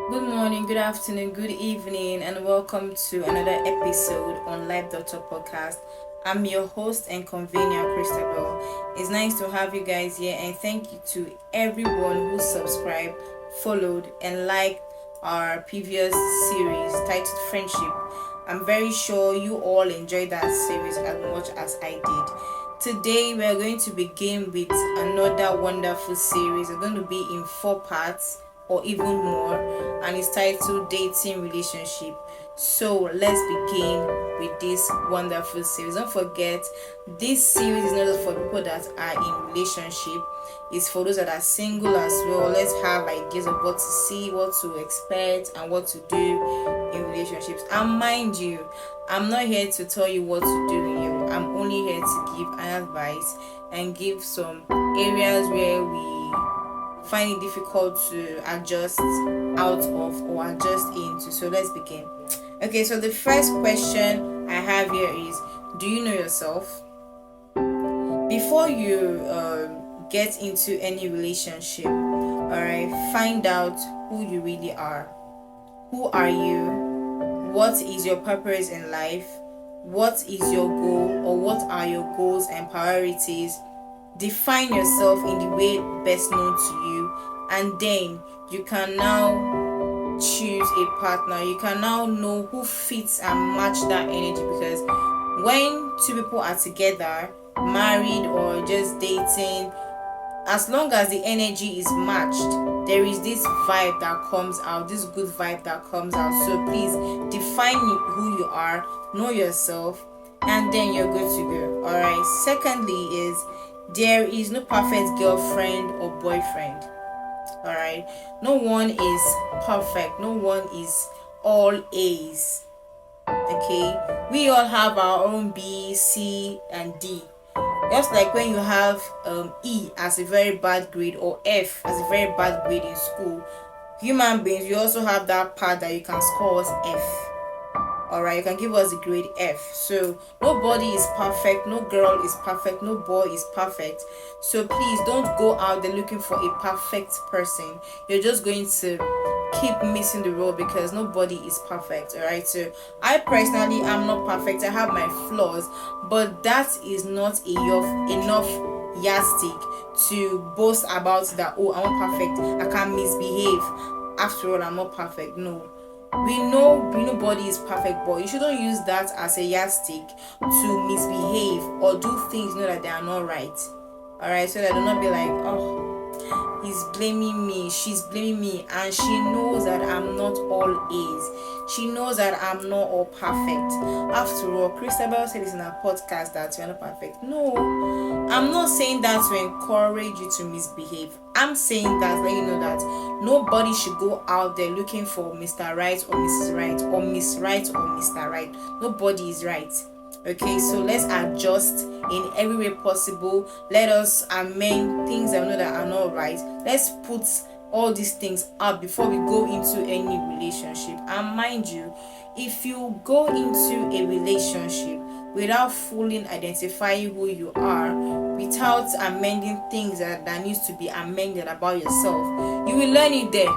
Good morning, good afternoon, good evening, and welcome to another episode on Live Doctor Podcast. I'm your host and convener, Christabel. It's nice to have you guys here, and thank you to everyone who subscribed, followed, and liked our previous series titled Friendship. I'm very sure you all enjoyed that series as much as I did. Today, we are going to begin with another wonderful series. It's going to be in 4 parts or even more, and it's titled Dating Relationship. So let's begin with this wonderful series. Don't forget, this series is not just for people that are in relationship, it's for those that are single as well. Let's have ideas of what to see, what to expect, and what to do in relationships. And mind you, I'm not here to tell you what to do in your. I'm only here to give an advice and give some areas where we find it difficult to adjust out of or adjust into. So let's begin. Okay, so the first question I have here is, do you know yourself? Before you get into any relationship, all right, find out who you really are. Who are you? What is your purpose in life? What is your goal, or what are your goals and priorities? Define yourself in the way best known to you, and then you can now choose a partner. You can now know who fits and match that energy, because when two people are together, married or just dating, as long as the energy is matched, there is this vibe that comes out, this good vibe that comes out. So please define who you are, know yourself, and then you're good to go. All right. Secondly is, there is no perfect girlfriend or boyfriend. All right. No one is perfect. No one is all A's. Okay. We all have our own B, C, and D. Just like when you have E as a very bad grade or F as a very bad grade in school, human beings, you also have that part that you can score as F. Alright, you can give us the grade F. So nobody is perfect, no girl is perfect, no boy is perfect. So please don't go out there looking for a perfect person. You're just going to keep missing the road, because nobody is perfect. Alright, so I personally am not perfect. I have my flaws, but that is not enough yardstick to boast about that. Oh, I'm not perfect, I can't misbehave. After all, I'm not perfect. No, we know nobody is perfect, but you shouldn't use that as a yardstick to misbehave or do things you know that they are not right. All right, so that do not be like, oh, he's blaming me, she's blaming me, and she knows that I'm not all A's. She knows that I'm not all perfect. After all, Christabel said this in her podcast that you're not perfect. No, I'm not saying that to encourage you to misbehave. I'm saying that let you know that nobody should go out there looking for Mr. Right or Mrs. Right or Miss Right or Mr. Right. Nobody is right. Okay, so let's adjust in every way possible. Let us amend things that we know that are not right. Let's put all these things up before we go into any relationship. And mind you, if you go into a relationship without fully identifying who you are, without amending things that needs to be amended about yourself, you will learn it there,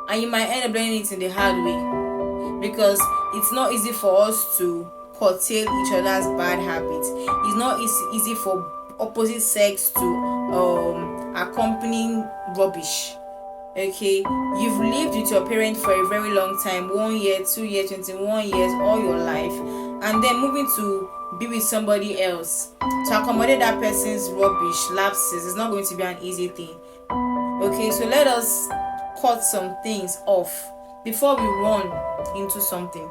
and you might end up learning it in the hard way, because it's not easy for us to curtail each other's bad habits. It's not easy for opposite sex to accompany rubbish. Okay, you've lived with your parents for a very long time, 1 year, 2 years, 21 years, all your life, and then moving to be with somebody else to accommodate that person's rubbish lapses is not going to be an easy thing. Okay, so let us cut some things off before we run into something,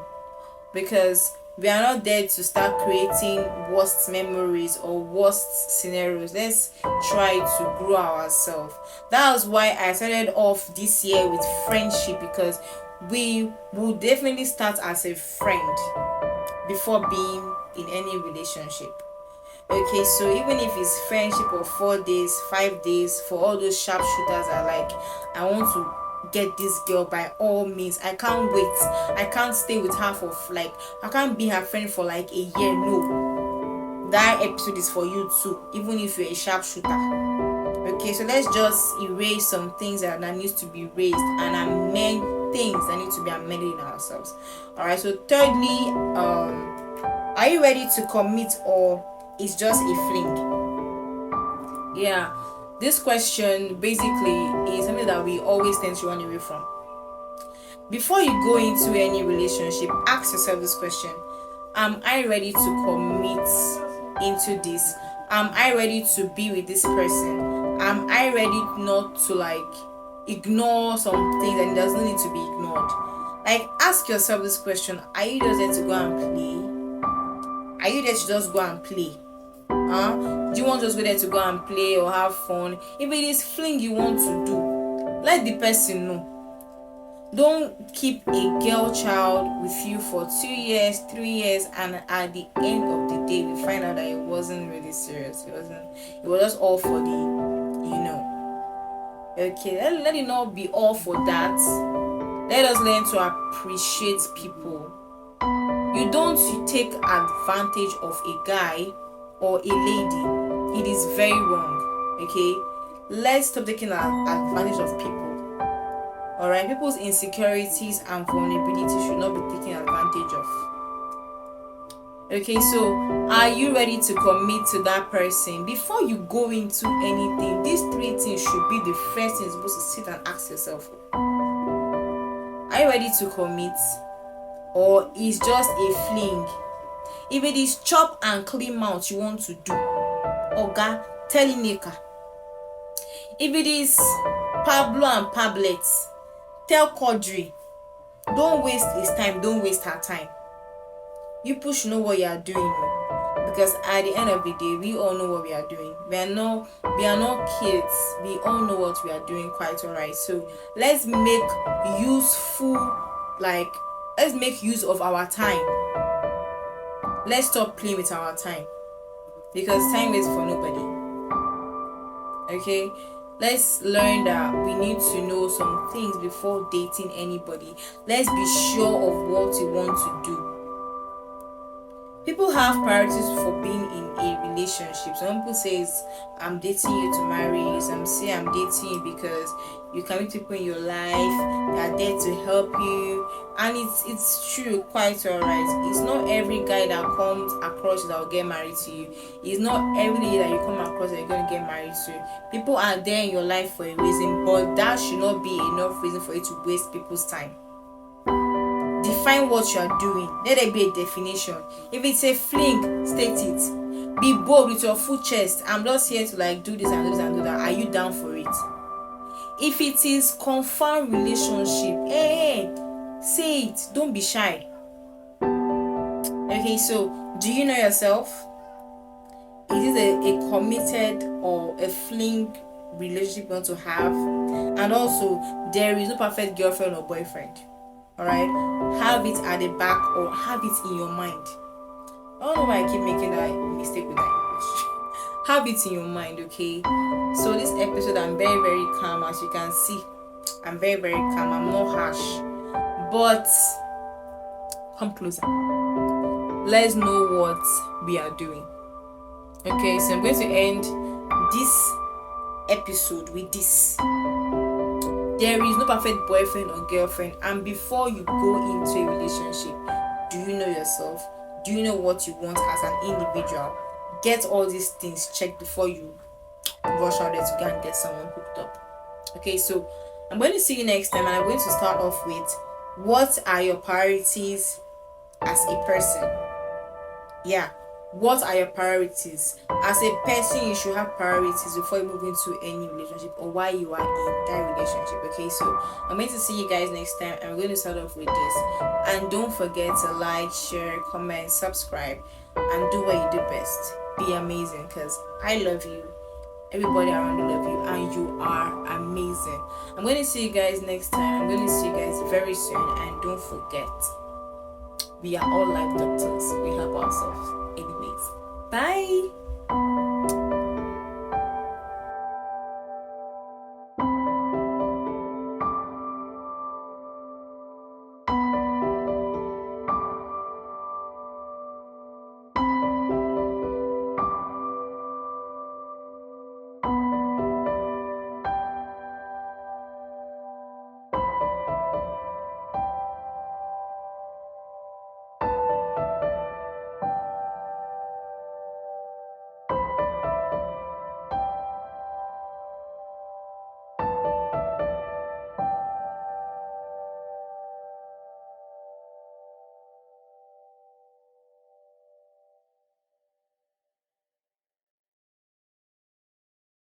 because we are not there to start creating worst memories or worst scenarios. Let's try to grow ourselves. That was why I started off this year with friendship, because we will definitely start as a friend before being in any relationship. Okay, so even if it's friendship of 4 days, 5 days, for all those sharpshooters are like, I want to get this girl by all means. I can't wait. I can't stay with her for I can't be her friend for like a year. No, that episode is for you too, even if you're a sharpshooter. Okay, so let's just erase some things that needs to be raised and amend things that need to be amended in ourselves. All right, so thirdly, are you ready to commit, or it's just a fling? Yeah, this question basically is something that we always tend to run away from. Before you go into any relationship, ask yourself this question: am I ready to commit into this? Am I ready to be with this person? Am I ready not to ignore some things that doesn't need to be ignored? Like, ask yourself this question: are you just there to go and play? Are you there to just go and play? Do you want to just go there to go and play or have fun? If it is fling you want to do, let the person know. Don't keep a girl child with you for 2 years, 3 years, and at the end of the day, we find out that it wasn't really serious. It was just all for Okay, let it not be all for that. Let us learn to appreciate people. You don't take advantage of a guy or a lady. It is very wrong. Okay, let's stop taking advantage of people. Alright, people's insecurities and vulnerability should not be taken advantage of. Okay, so are you ready to commit to that person? Before you go into anything, these 3 things should be the first thing you're supposed to sit and ask yourself. Are you ready to commit, or is just a fling? If it is chop and clean mouth you want to do, Oga, tell Ineka. If it is Pablo and Pablets, tell Quadri. Don't waste his time, don't waste her time. You push know what you are doing, because at the end of the day, we all know what we are doing. We are not kids. We all know what we are doing quite alright. So let's make use of our time. Let's stop playing with our time, because time waits for nobody. Okay, let's learn that we need to know some things before dating anybody. Let's be sure of what we want to do. People have priorities for being in a relationship. Some people say, I'm dating you to marry you. Some say, I'm dating you because you can meet people in your life. They are there to help you. And it's true, quite alright. It's not every guy that comes across that will get married to you. It's not every day that you come across that you're going to get married to. People are there in your life for a reason, but that should not be enough reason for you to waste people's time. Define what you are doing. Let there be a definition. If it's a fling, state it. Be bold with your full chest. I'm just here to do this and do this and do that. Are you down for it? If it is confirmed relationship, say it. Don't be shy. Okay, so do you know yourself? Is it a committed or a fling relationship you want to have? And also, there is no perfect girlfriend or boyfriend. Alright, have it at the back or have it in your mind. I don't know why I keep making that mistake with that English. Have it in your mind, okay? So this episode, I'm very, very calm. As you can see, I'm very, very calm. I'm not harsh, but come closer. Let's know what we are doing. Okay, so I'm going to end this episode with this. There is no perfect boyfriend or girlfriend, and before you go into a relationship, do you know yourself? Do you know what you want as an individual? Get all these things checked before you rush out there to go and get someone hooked up. Okay, so I'm going to see you next time, and I'm going to start off with, what are your priorities as a person? Yeah, what are your priorities? As a person, you should have priorities before you move into any relationship or while you are in that relationship. Okay, so I'm going to see you guys next time, and we're going to start off with this. And don't forget to like, share, comment, subscribe, and do what you do best. Be amazing, because I love you. Everybody around you love you, and you are amazing. I'm going to see you guys next time. I'm going to see you guys very soon, and don't forget, we are all life doctors. We help ourselves anyways. Bye.